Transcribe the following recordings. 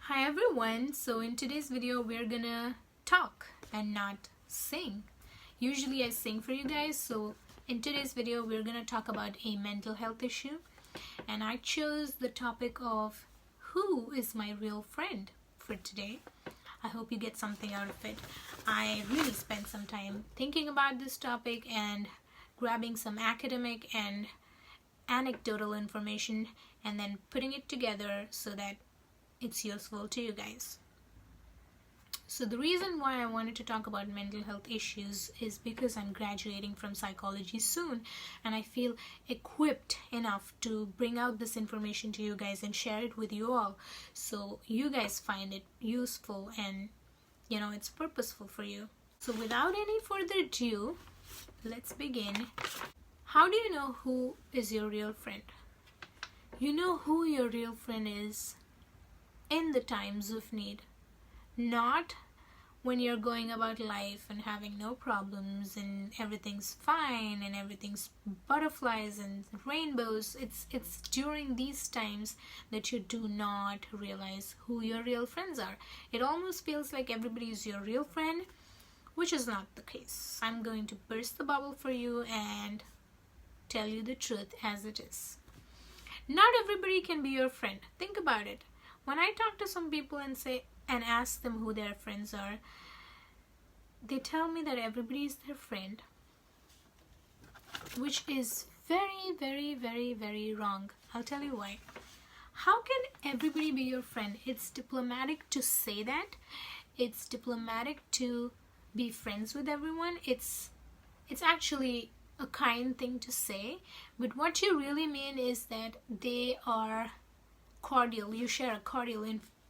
Hi everyone, so in today's video we're gonna talk and not sing. Usually I sing for you guys, so in today's video we're gonna talk about a mental health issue, and I chose the topic of who is my real friend for today. I hope you get something out of it. I really spent some time thinking about this topic and grabbing some academic and anecdotal information and then putting it together so that it's useful to you guys. So the reason why I wanted to talk about mental health issues is because I'm graduating from psychology soon, and I feel equipped enough to bring out this information to you guys and share it with you all, so you guys find it useful and it's purposeful for you. So without any further ado, let's begin. How do you know who is your real friend? You know who your real friend is in the times of need, not when you're going about life and having no problems and everything's fine and everything's butterflies and rainbows. It's during these times that you do not realize who your real friends are. It almost feels like everybody is your real friend, which is not the case. I'm going to burst the bubble for you and tell you the truth as it is. Not everybody can be your friend. Think about it. When I talk to some people and ask them who their friends are, they tell me that everybody is their friend, which is very, very, very, very wrong. I'll tell you why. How can everybody be your friend? It's diplomatic to say that. It's diplomatic to be friends with everyone. It's actually a kind thing to say, but what you really mean is that they are cordial. You share a cordial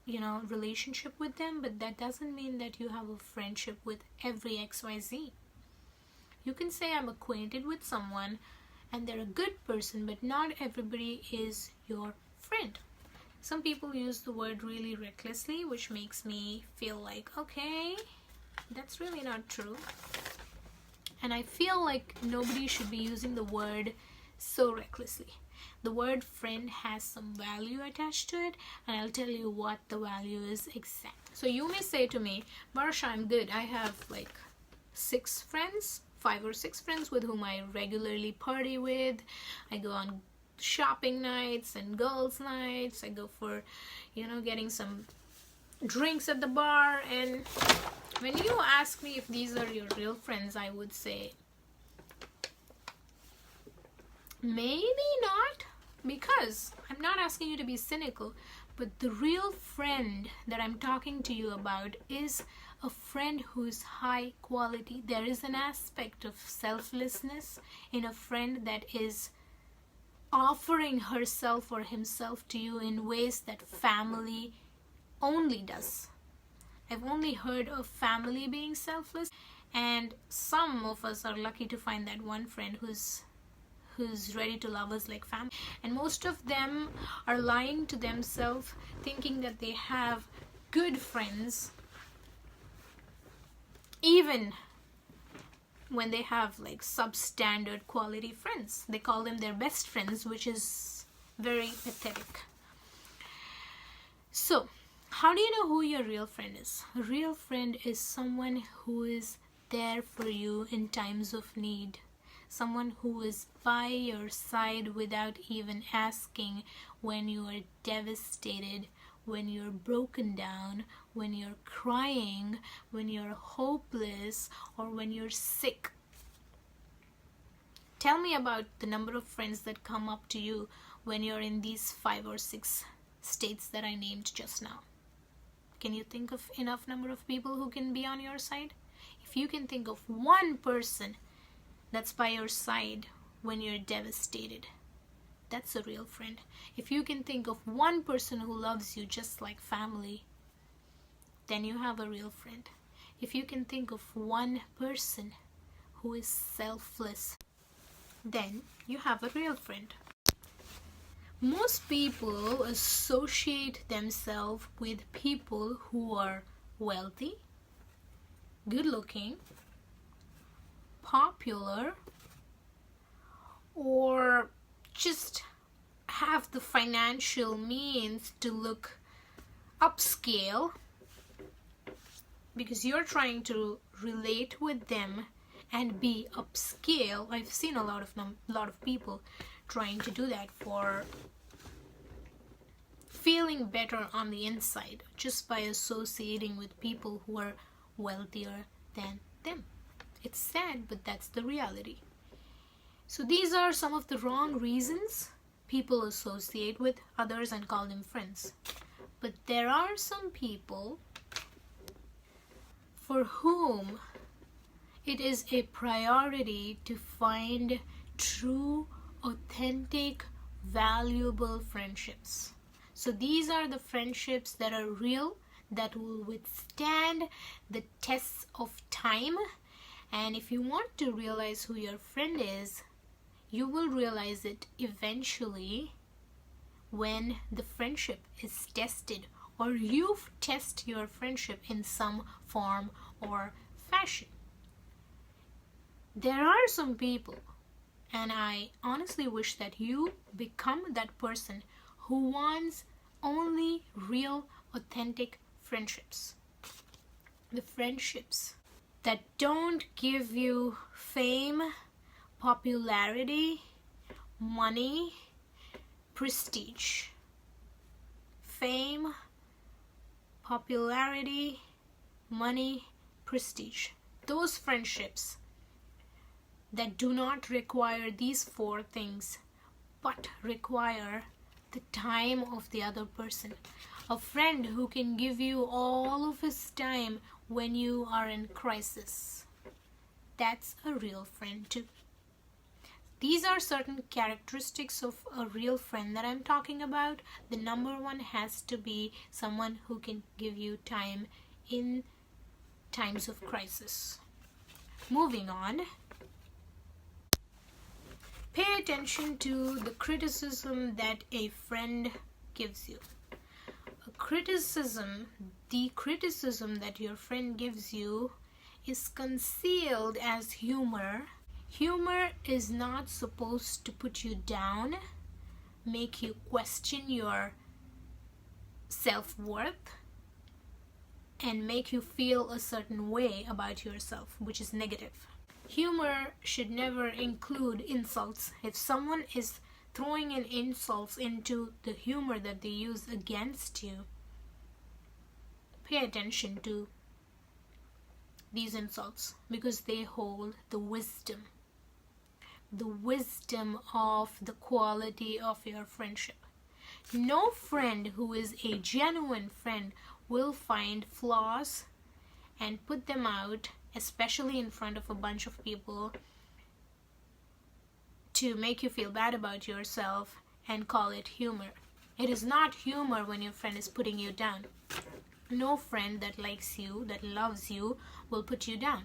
relationship with them, but that doesn't mean that you have a friendship with every XYZ. You can say I'm acquainted with someone and they're a good person, but not everybody is your friend. Some people use the word really recklessly, which makes me feel like, okay, that's really not true. And I feel like nobody should be using the word so recklessly. The word friend has some value attached to it, and I'll tell you what the value is exact. So you may say to me, Varsha, I'm good. I have like 5 or 6 friends with whom I regularly party with. I go on shopping nights and girls' nights. I go for, getting some drinks at the bar. And when you ask me if these are your real friends, I would say, maybe not, because I'm not asking you to be cynical, but the real friend that I'm talking to you about is a friend who's high quality. There is an aspect of selflessness in a friend that is offering herself or himself to you in ways that family only does. I've only heard of family being selfless, and some of us are lucky to find that one friend who's ready to love us like family. And most of them are lying to themselves, thinking that they have good friends, even when they have like substandard quality friends. They call them their best friends, which is very pathetic. So how do you know who your real friend is? A real friend is someone who is there for you in times of need. Someone who is by your side without even asking when you are devastated, when you're broken down, when you're crying, when you're hopeless, or when you're sick. Tell me about the number of friends that come up to you when you're in these 5 or 6 states that I named just now. Can you think of enough number of people who can be on your side? If you can think of one person that's by your side when you're devastated, that's a real friend. If you can think of one person who loves you just like family, then you have a real friend. If you can think of one person who is selfless, then you have a real friend. Most people associate themselves with people who are wealthy, good looking, popular, or just have the financial means to look upscale because you're trying to relate with them and be upscale. I've seen a lot of people trying to do that for feeling better on the inside just by associating with people who are wealthier than them. It's sad, but that's the reality. So these are some of the wrong reasons people associate with others and call them friends. But there are some people for whom it is a priority to find true, authentic, valuable friendships. So these are the friendships that are real, that will withstand the tests of time. And if you want to realize who your friend is, you will realize it eventually when the friendship is tested, or you test your friendship in some form or fashion. There are some people, and I honestly wish that you become that person who wants only real, authentic friendships. The friendships that don't give you fame, popularity, money, prestige. Fame, popularity, money, prestige. Those friendships that do not require these 4 things but require the time of the other person. A friend who can give you all of his time when you are in crisis. That's a real friend too. These are certain characteristics of a real friend that I'm talking about. The number 1 has to be someone who can give you time in times of crisis. Moving on. Pay attention to the criticism that a friend gives you. The criticism that your friend gives you is concealed as humor. Humor is not supposed to put you down, make you question your self-worth, and make you feel a certain way about yourself, which is negative. Humor should never include insults. If someone is throwing in insults into the humor that they use against you, pay attention to these insults because they hold the wisdom of the quality of your friendship. No friend who is a genuine friend will find flaws and put them out, especially in front of a bunch of people, to make you feel bad about yourself and call it humor. It is not humor when your friend is putting you down. No friend that likes you, that loves you, will put you down.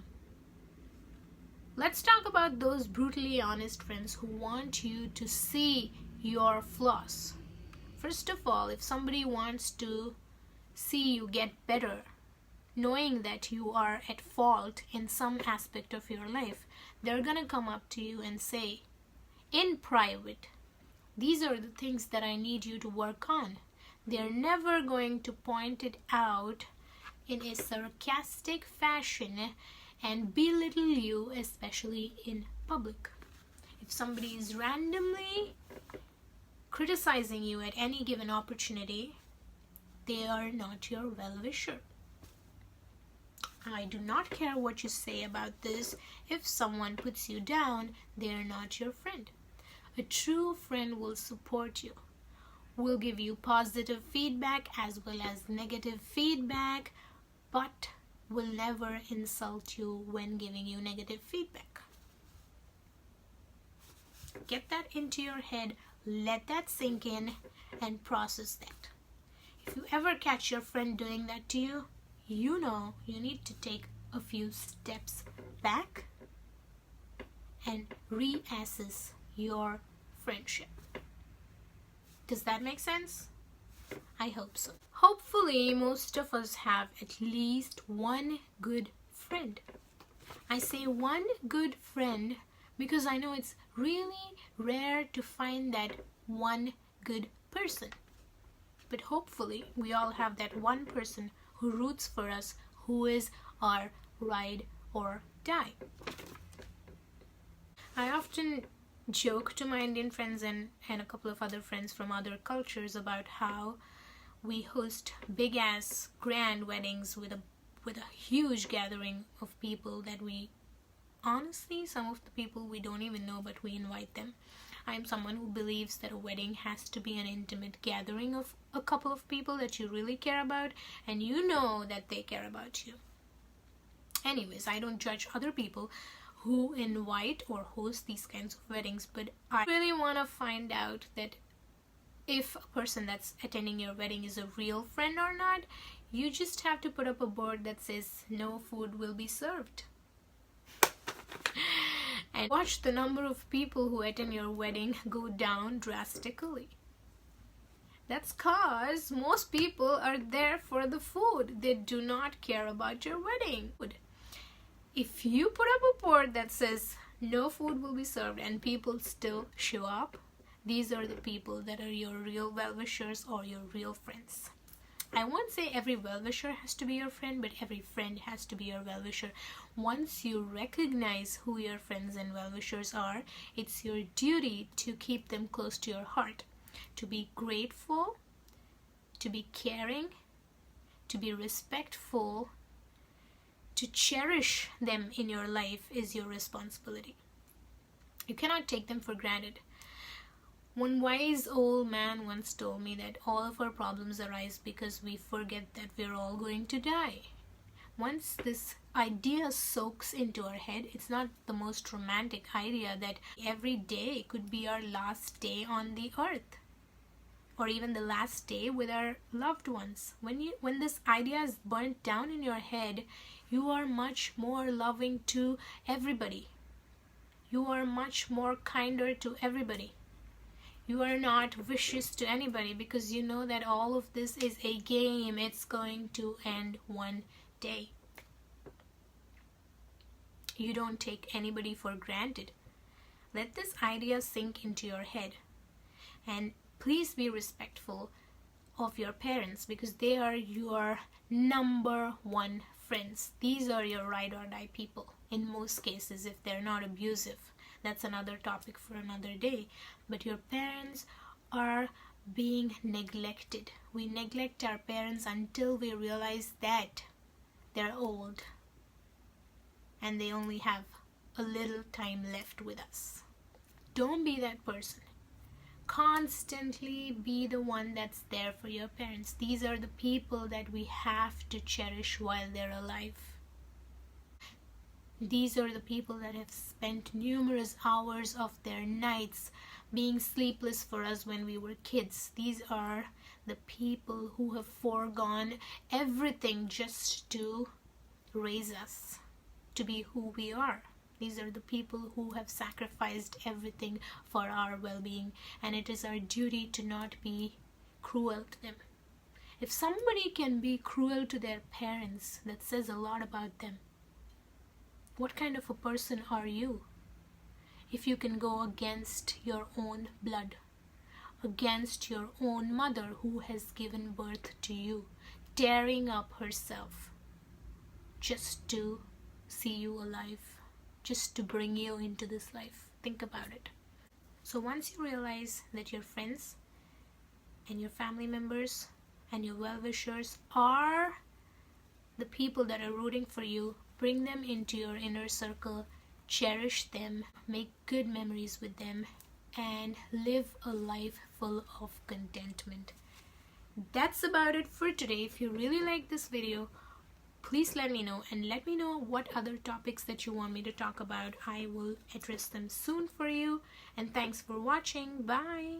Let's talk about those brutally honest friends who want you to see your flaws. First of all, if somebody wants to see you get better, knowing that you are at fault in some aspect of your life, they're gonna come up to you and say, in private, these are the things that I need you to work on. They're never going to point it out in a sarcastic fashion and belittle you, especially in public. If somebody is randomly criticizing you at any given opportunity, they are not your well-wisher. I do not care what you say about this. If someone puts you down, they are not your friend. A true friend will support you, will give you positive feedback as well as negative feedback, but will never insult you when giving you negative feedback. Get that into your head, let that sink in, and process that. If you ever catch your friend doing that to you, you know you need to take a few steps back and reassess your friendship. Does that make sense? I hope so. Hopefully, most of us have at least one good friend. I say one good friend because I know it's really rare to find that one good person. but hopefully we all have that one person who roots for us, who is our ride or die. I often joke to my Indian friends and a couple of other friends from other cultures about how we host big ass grand weddings with a huge gathering of people that we honestly, some of the people we don't even know, but we invite them. I'm someone who believes that a wedding has to be an intimate gathering of a couple of people that you really care about and you know that they care about you. Anyways, I don't judge other people who invite or host these kinds of weddings, but I really want to find out that if a person that's attending your wedding is a real friend or not. You just have to put up a board that says no food will be served. And watch the number of people who attend your wedding go down drastically. That's cause most people are there for the food. They do not care about your wedding. If you put up a board that says no food will be served and people still show up, these are the people that are your real well-wishers or your real friends. I won't say every well-wisher has to be your friend, but every friend has to be your well-wisher. Once you recognize who your friends and well-wishers are, it's your duty to keep them close to your heart. To be grateful, to be caring, to be respectful, to cherish them in your life is your responsibility. You cannot take them for granted. One wise old man once told me that all of our problems arise because we forget that we're all going to die. Once this idea soaks into our head, it's not the most romantic idea that every day could be our last day on the earth, or even the last day with our loved ones. When this idea is burnt down in your head, you are much more loving to everybody. You are much more kinder to everybody. You are not vicious to anybody because you know that all of this is a game. It's going to end one day. You don't take anybody for granted. Let this idea sink into your head. And please be respectful of your parents because they are your number one friends. These are your ride or die people in most cases if they're not abusive. That's another topic for another day. But your parents are being neglected. We neglect our parents until we realize that they're old and they only have a little time left with us. Don't be that person. Constantly be the one that's there for your parents. These are the people that we have to cherish while they're alive. These are the people that have spent numerous hours of their nights being sleepless for us when we were kids. These are the people who have foregone everything just to raise us to be who we are. These are the people who have sacrificed everything for our well-being, and it is our duty to not be cruel to them. If somebody can be cruel to their parents, that says a lot about them. What kind of a person are you? If you can go against your own blood, against your own mother who has given birth to you, tearing up herself just to see you alive, just to bring you into this life. Think about it. So once you realize that your friends and your family members and your well-wishers are the people that are rooting for you, bring them into your inner circle, cherish them, make good memories with them, and live a life full of contentment. That's about it for today. If you really like this video, please let me know, and let me know what other topics that you want me to talk about. I will address them soon for you, and thanks for watching. Bye.